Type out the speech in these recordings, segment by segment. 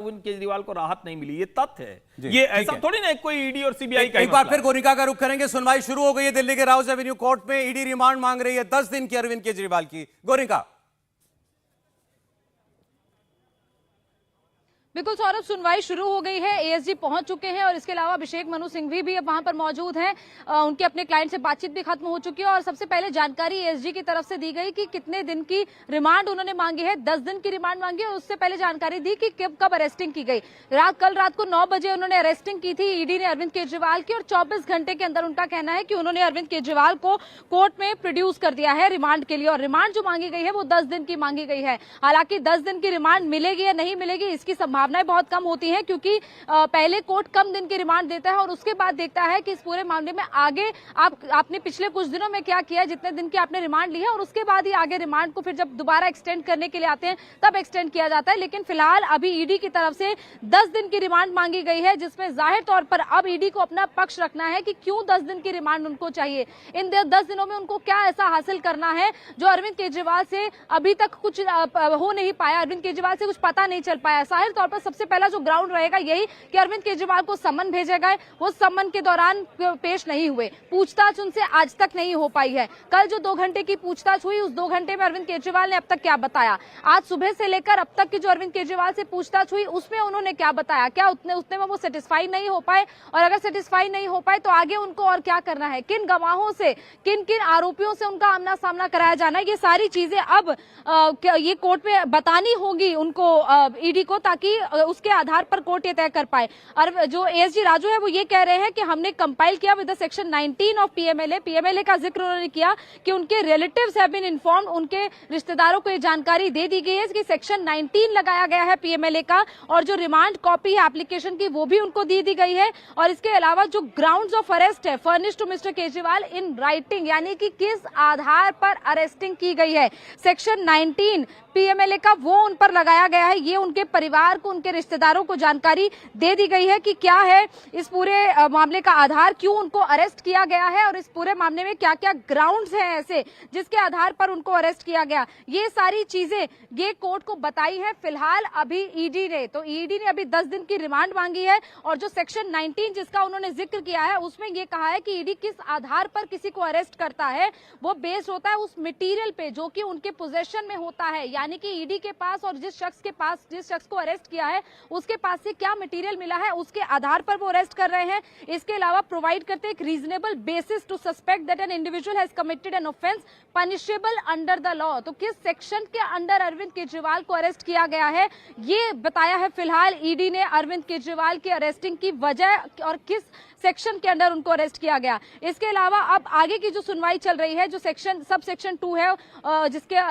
अरविंद केजरीवाल को राहत नहीं मिली, ये तथ्य है। ये ऐसा थोड़ी ना कोई ईडी और सीबीआई का एक बार फिर गोरिका का रुख करेंगे। सुनवाई शुरू हो गई है दिल्ली के राउज एवेन्यू कोर्ट में। ईडी रिमांड मांग रही है 10 दिन की अरविंद केजरीवाल की। गोरिका। बिल्कुल सौरभ, सुनवाई शुरू हो गई है। एएसजी पहुंच चुके हैं और इसके अलावा अभिषेक मनु सिंघवी भी अब वहां पर मौजूद हैं। उनके अपने क्लाइंट से बातचीत भी खत्म हो चुकी है और सबसे पहले जानकारी एएसजी की तरफ से दी गई कि कितने दिन की रिमांड उन्होंने मांगी है। 10 दिन की रिमांड मांगी है। उससे पहले जानकारी दी कि कब अरेस्टिंग की गई। कल रात को 9 बजे उन्होंने अरेस्टिंग की थी ईडी ने अरविंद केजरीवाल की, और 24 घंटे के अंदर उनका कहना है कि उन्होंने अरविंद केजरीवाल को कोर्ट में प्रोड्यूस कर दिया है रिमांड के लिए। और रिमांड जो मांगी गई है वो 10 दिन की मांगी गई है। हालांकि 10 दिन की रिमांड मिलेगी या नहीं मिलेगी इसकी संभावनाएं बहुत कम होती है, क्योंकि पहले कोर्ट कम दिन की रिमांड देता है और उसके बाद देखता है कि इस पूरे मामले में आगे आपने पिछले कुछ दिनों में क्या किया, जितने दिन की आपने रिमांड ली है, और उसके बाद ही आगे रिमांड को फिर जब दोबारा एक्सटेंड करने के लिए आते हैं तब एक्सटेंड किया जाता है। लेकिन फिलहाल अभी ईडी की तरफ से 10 दिन की रिमांड मांगी गई है, जिसमें जाहिर तौर पर अब ईडी को अपना पक्ष रखना है कि क्यों 10 दिन की रिमांड उनको चाहिए। इन 10 दिनों में उनको क्या ऐसा हासिल करना है जो अरविंद केजरीवाल से अभी तक कुछ हो नहीं पाया, अरविंद केजरीवाल से कुछ पता नहीं चल पाया। जाहिर तौर पर सबसे पहला जो ग्राउंड रहेगा यही कि अरविंद केजरीवाल को सम्मन भेजे गए, वो सम्मन के दौरान पेश नहीं हुए, पूछताछ उनसे आज तक नहीं हो पाई है। कल जो 2 घंटे की पूछताछ हुई उस 2 घंटे में अरविंद केजरीवाल ने अब तक क्या बताया, आज सुबह से लेकर अब तक की जो अरविंद केजरीवाल से पूछताछ हुई उसमें उन्होंने क्या बताया, क्या उतने में वो सेटिस्फाई नहीं हो पाए, और अगर सेटिस्फाई नहीं हो पाए तो आगे उनको और क्या करना है, किन गवाहों से, किन किन आरोपियों से उनका आमना सामना कराया जाना है, ये सारी चीजें अब ये कोर्ट में बतानी होगी उनको ईडी को, ताकि उसके आधार पर कोर्ट ये तय कर पाए। और जो एएसजी राजू है वो ये कह रहे हैं कि हमने कंपाइल किया with the section 19 of PMLA का जिक्र उन्होंने किया कि उनके रिलेटिव्स हैव बीन इन्फॉर्म्ड, उनके रिश्तेदारों को ये जानकारी दे दी गई है कि सेक्शन 19 लगाया गया है पीएमएलए का, और जो रिमांड कॉपी है एप्लीकेशन की वो भी उनको दी गई है। और इसके अलावा जो ग्राउंड्स ऑफ अरेस्ट है furnish to mister Kejriwal in writing, यानी कि किस आधार पर अरेस्टिंग की गई है, सेक्शन 19 पीएमएलए का वो उन पर लगाया गया है। ये उनके परिवार को, उनके रिश्तेदारों को जानकारी दे दी गई है कि क्या है इस पूरे मामले का आधार, क्यों उनको अरेस्ट किया गया है, और इस पूरे मामले में क्या क्या ग्राउंड्स हैं ऐसे जिसके आधार पर उनको अरेस्ट किया गया। ये सारी चीजें ये कोर्ट को बताई है फिलहाल अभी ईडी ने। तो ईडी ने अभी 10 दिन की रिमांड मांगी है, और जो सेक्शन 19 जिसका उन्होंने जिक्र किया है उसमें ये कहा है कि ईडी किस आधार पर किसी को अरेस्ट करता है वो बेस्ड होता है उस मटेरियल पे जो कि उनके पोजेशन में होता है, यानी कि ईडी के पास और जिस शख्स को अरेस्ट किया है उसके पास से क्या मटेरियल मिला है उसके आधार पर वो अरेस्ट कर रहे हैं। इसके अलावा प्रोवाइड करते हैं एक reasonable basis to suspect that an individual has committed an offence punishable under the law. तो किस सेक्शन के अंडर अरविंद केजरीवाल को अरेस्ट किया गया है ये बताया है फिलहाल ईडी ने अरविंद केजरीवाल की अरेस्टिंग की वजह और किस सेक्शन के अंडर उनको अरेस्ट किया गया। इसके अलावा अब आगे की जो सुनवाई चल रही है, जो सब सेक्शन 2 है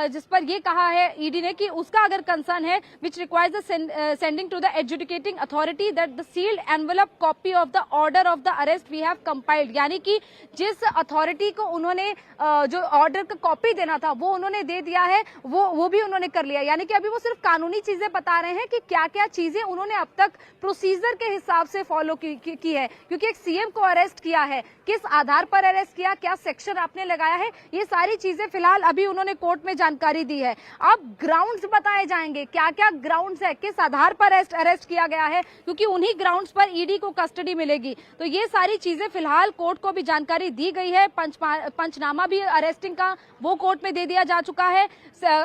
जिस पर ये कहा है ईडी ने कि उसका अगर कंसर्न है which requires the sending to the adjudicating authority that the sealed envelope copy of the order of the arrest we have compiled, यानी कि जिस अथॉरिटी को उन्होंने जो ऑर्डर का कॉपी देना था वो उन्होंने दे दिया है, वो भी उन्होंने कर लिया। यानी कि अभी वो सिर्फ कानूनी चीजें बता रहे हैं कि क्या क्या चीजें उन्होंने अब तक प्रोसीजर के हिसाब से फॉलो की है, क्योंकि एक सीएम को अरेस्ट किया है, किस आधार पर अरेस्ट किया, क्या सेक्शन आपने लगाया है, ये सारी चीजें फिलहाल अभी उन्होंने कोर्ट में जानकारी दी है। अब ग्राउंड्स बताए जाएंगे, क्या क्या ग्राउंड्स है, किस आधार पर अरेस्ट किया गया है, क्योंकि उन्हीं ग्राउंड्स पर ईडी को कस्टडी मिलेगी। तो ये सारी चीजें फिलहाल कोर्ट को भी जानकारी दी गई है। पंचनामा भी अरेस्टिंग का वो कोर्ट में दे दिया जा चुका है,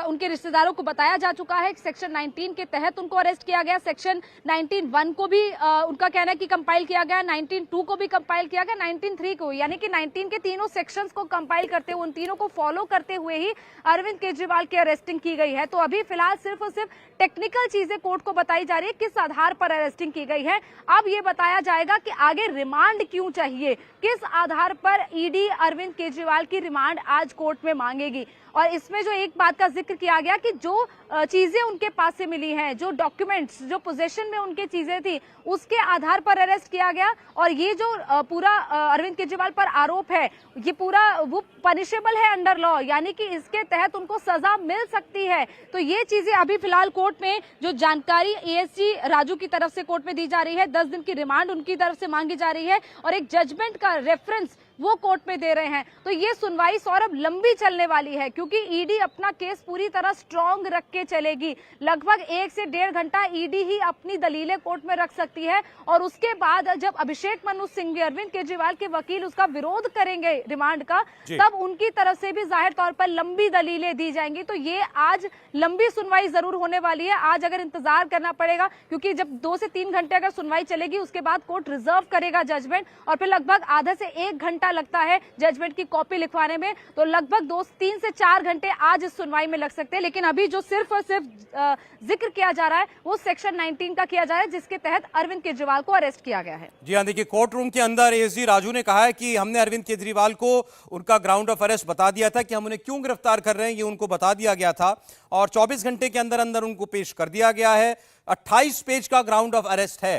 उनके रिश्तेदारों को बताया जा चुका है। सेक्शन 19 के तहत उनको अरेस्ट किया गया, सेक्शन 19(1) को भी उनका कहना है कि कंपाइल किया गया, 19(2) को भी कंपाइल किया गया, 19(3) को, यानी कि 19 के तीनों सेक्शंस को कंपाइल करते हुए, उन तीनों को फॉलो करते हुए ही अरविंद केजरीवाल की अरेस्टिंग की गई है। तो अभी फिलहाल सिर्फ और सिर्फ टेक्निकल चीजें कोर्ट को बताई जा रही है, किस आधार पर अरेस्टिंग की गई है। अब ये बताया जाएगा कि आगे रिमांड क्यों चाहिए, किस आधार पर ईडी अरविंद केजरीवाल की रिमांड आज कोर्ट में मांगेगी। और इसमें जो एक बात का जिक्र किया गया कि जो चीजें उनके पास से मिली हैं, जो डॉक्यूमेंट्स, जो पोजीशन में उनके चीजें थी, उसके आधार पर अरेस्ट किया गया। और ये जो पूरा अरविंद केजरीवाल पर आरोप है, ये पूरा वो पनिशेबल है अंडर लॉ, यानी कि इसके तहत उनको सजा मिल सकती है। तो ये चीजें अभी फिलहाल कोर्ट में जो जानकारी एएसजी राजू की तरफ से कोर्ट में दी जा रही है, 10 दिन की रिमांड उनकी तरफ से मांगी जा रही है, और एक जजमेंट का रेफरेंस वो कोर्ट में दे रहे हैं। तो ये सुनवाई सौरभ लंबी चलने वाली है, क्योंकि ईडी अपना केस पूरी तरह स्ट्रांग रख के चलेगी। लगभग 1 से 1.5 घंटा ईडी ही अपनी दलीलें कोर्ट में रख सकती है, और उसके बाद जब अभिषेक मनु सिंघवी, अरविंद केजरीवाल के वकील उसका विरोध करेंगे रिमांड का, तब उनकी तरफ से भी जाहिर तौर पर लंबी दलीलें दी जाएंगी। तो ये आज लंबी सुनवाई जरूर होने वाली है। आज अगर इंतजार करना पड़ेगा, क्योंकि जब 2 से 3 घंटे अगर सुनवाई चलेगी, उसके बाद कोर्ट रिजर्व करेगा जजमेंट, और फिर लगभग आधा से 1 घंटा लगता है जजमेंट की कॉपी लिखवाने में। तो लगभग 3 से 4 घंटे आज इस सुनवाई में लग सकते हैं। लेकिन अभी जो सिर्फ और सिर्फ जिक्र किया जा रहा है वो सेक्शन 19 का किया जा रहा है, जिसके तहत अरविंद केजरीवाल को अरेस्ट किया गया है। जी हाँ, देखिए कोर्ट रूम के अंदर एएसजी राजू ने कहा है कि हमने अरविंद केजरीवाल को उनका ग्राउंड ऑफ अरेस्ट बता दिया था कि हम उन्हें क्यों गिरफ्तार कर रहे हैं, ये उनको बता दिया गया था, और 24 घंटे के अंदर अंदर उनको पेश कर दिया गया है। 28 पेज का ग्राउंड ऑफ अरेस्ट है,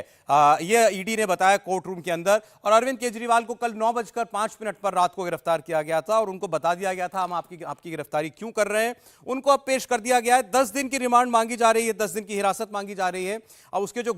यह ईडी ने बताया कोर्ट रूम के अंदर। और अरविंद केजरीवाल को कल 9:05 पर रात को गिरफ्तार किया गया था, और उनको बता दिया गया था हम आपकी गिरफ्तारी क्यों कर रहे हैं। उनको अब पेश कर दिया गया है। 10 दिन की रिमांड मांगी जा रही है, 10 दिन की हिरासत मांगी जा रही है। अब उसके जो